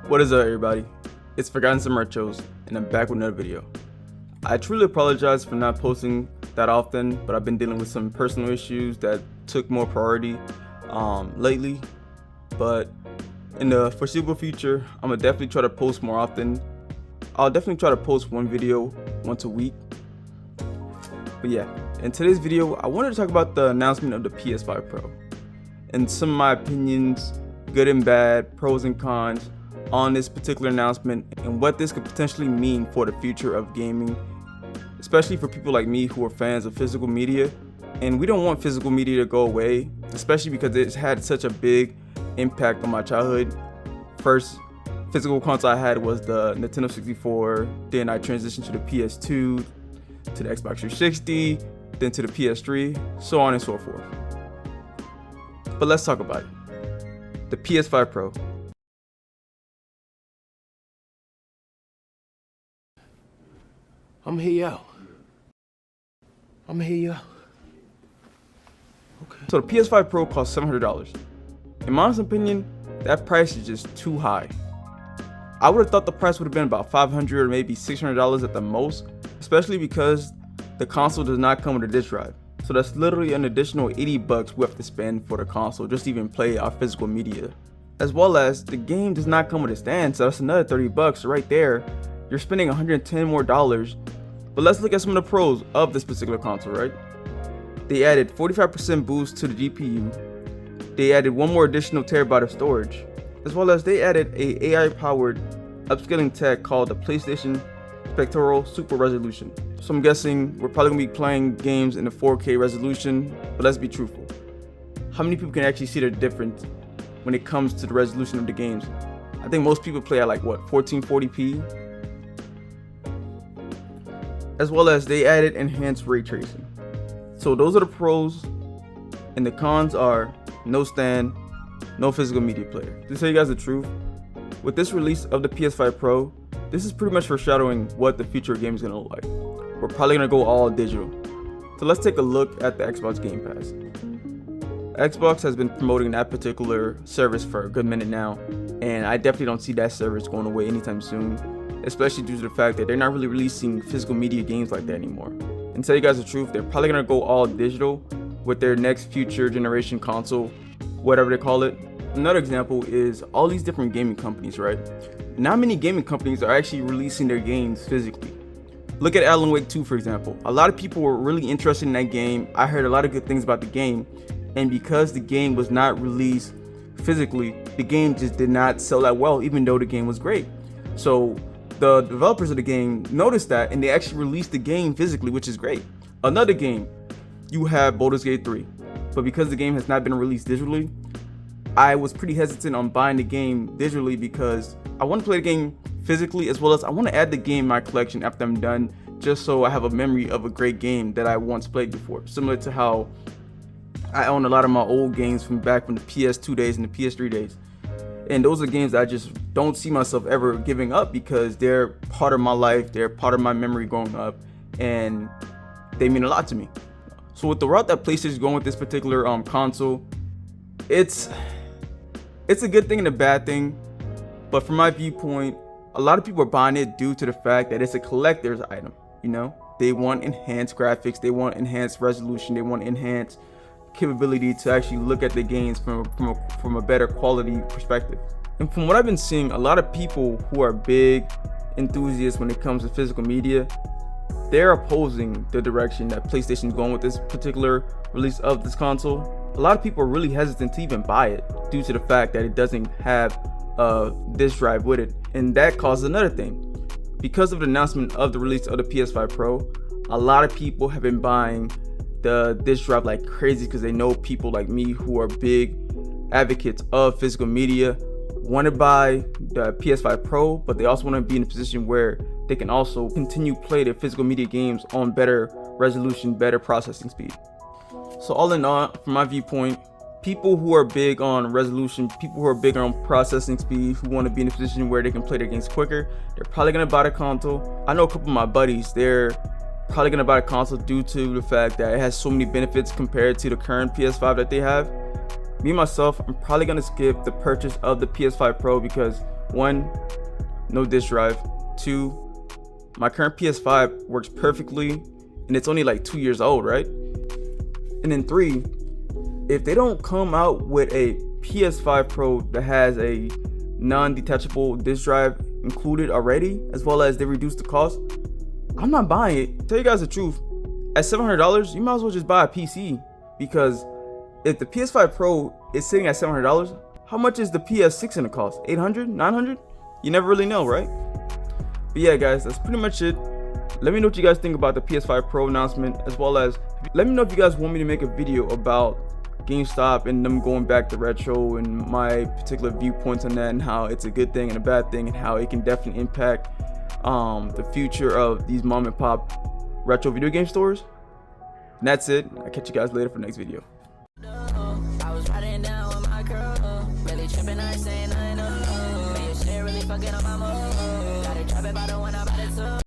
What is up, everybody? It's Forgotten Some Retros, and I'm back with another video. I truly apologize for not posting that often, but I've been dealing with some personal issues that took more priority lately. But in the foreseeable future, I'm gonna definitely try to post more often. I'll definitely try to post one video once a week. But yeah, in today's video, I wanted to talk about the announcement of the PS5 Pro and some of my opinions, good and bad, pros and cons, on this particular announcement and what this could potentially mean for the future of gaming, especially for people like me who are fans of physical media. And we don't want physical media to go away, especially because it's had such a big impact on my childhood. First physical console I had was the Nintendo 64, then I transitioned to the PS2, to the Xbox 360, then to the PS3, so on and so forth. But let's talk about it. The PS5 Pro. I'm here, yo. Okay. So the PS5 Pro costs $700. In my honest opinion, that price is just too high. I would have thought the price would have been about $500 or maybe $600 at the most, especially because the console does not come with a disc drive. So that's literally an additional $80 we have to spend for the console just to even play our physical media. As well as the game does not come with a stand, so that's another $30 right there. You're spending $110 more. But let's look at some of the pros of this particular console, right? They added 45% boost to the GPU. They added one more additional terabyte of storage, as well as they added a AI-powered upscaling tech called the PlayStation Spectral Super Resolution. So I'm guessing we're probably gonna be playing games in a 4K resolution, but let's be truthful. How many people can actually see the difference when it comes to the resolution of the games? I think most people play at like what, 1440p? As well as they added enhanced ray tracing. So those are the pros, and the cons are no stand, no physical media player. To tell you guys the truth, with this release of the PS5 Pro, this is pretty much foreshadowing what the future of gaming is gonna look like. We're probably gonna go all digital. So let's take a look at the Xbox Game Pass. Xbox has been promoting that particular service for a good minute now, and I definitely don't see that service going away anytime soon, especially due to the fact that they're not really releasing physical media games like that anymore. And to tell you guys the truth, they're probably gonna go all digital with their next future generation console, whatever they call it. Another example is all these different gaming companies, right? Not many gaming companies are actually releasing their games physically. Look at Alan Wake 2, for example. A lot of people were really interested in that game. I heard a lot of good things about the game, and because the game was not released physically, the game just did not sell that well, even though the game was great. So the developers of the game noticed that, and they actually released the game physically, which is great. Another game, you have Baldur's Gate 3, but because the game has not been released digitally, I was pretty hesitant on buying the game digitally because I want to play the game physically, as well as I want to add the game in my collection after I'm done, just so I have a memory of a great game that I once played before. Similar to how I own a lot of my old games from back from the PS2 days and the PS3 days. And those are games that I just don't see myself ever giving up because they're part of my life, they're part of my memory growing up, and they mean a lot to me. So with the route that PlayStation is going with this particular console, it's a good thing and a bad thing. But from my viewpoint, a lot of people are buying it due to the fact that it's a collector's item. You know, they want enhanced graphics, they want enhanced resolution, they want enhanced capability to actually look at the games from a better quality perspective. And from what I've been seeing, a lot of people who are big enthusiasts when it comes to physical media, they're opposing the direction that PlayStation is going with this particular release of this console. A lot of people are really hesitant to even buy it due to the fact that it doesn't have a disc drive with it. And that causes another thing. Because of the announcement of the release of the PS5 Pro, a lot of people have been buying the disc drive like crazy because they know people like me who are big advocates of physical media want to buy the PS5 Pro, but they also want to be in a position where they can also continue play their physical media games on better resolution, better processing speed. So all in all, from my viewpoint, people who are big on resolution, people who are big on processing speed, who want to be in a position where they can play their games quicker, they're probably going to buy the console. I know a couple of my buddies, they're probably going to buy a console due to the fact that it has so many benefits compared to the current PS5 that they have. Me myself, I'm probably going to skip the purchase of the PS5 Pro because 1, no disk drive. 2, my current PS5 works perfectly and it's only like 2 years old, right? And then 3, if they don't come out with a PS5 Pro that has a non-detachable disk drive included already, as well as they reduce the cost, I'm not buying it. Tell you guys the truth, at $700, you might as well just buy a PC, because if the PS5 Pro is sitting at $700, how much is the PS6 gonna cost? 800, 900? You never really know, right? But yeah, guys, that's pretty much it. Let me know what you guys think about the PS5 Pro announcement, as well as let me know if you guys want me to make a video about GameStop and them going back to retro and my particular viewpoints on that, and how it's a good thing and a bad thing, and how it can definitely impact the future of these mom and pop retro video game stores. And that's it. I'll catch you guys later for the next video. I was riding down with my girl, really tripping, I saying I know, but your shit really fucking up my mood.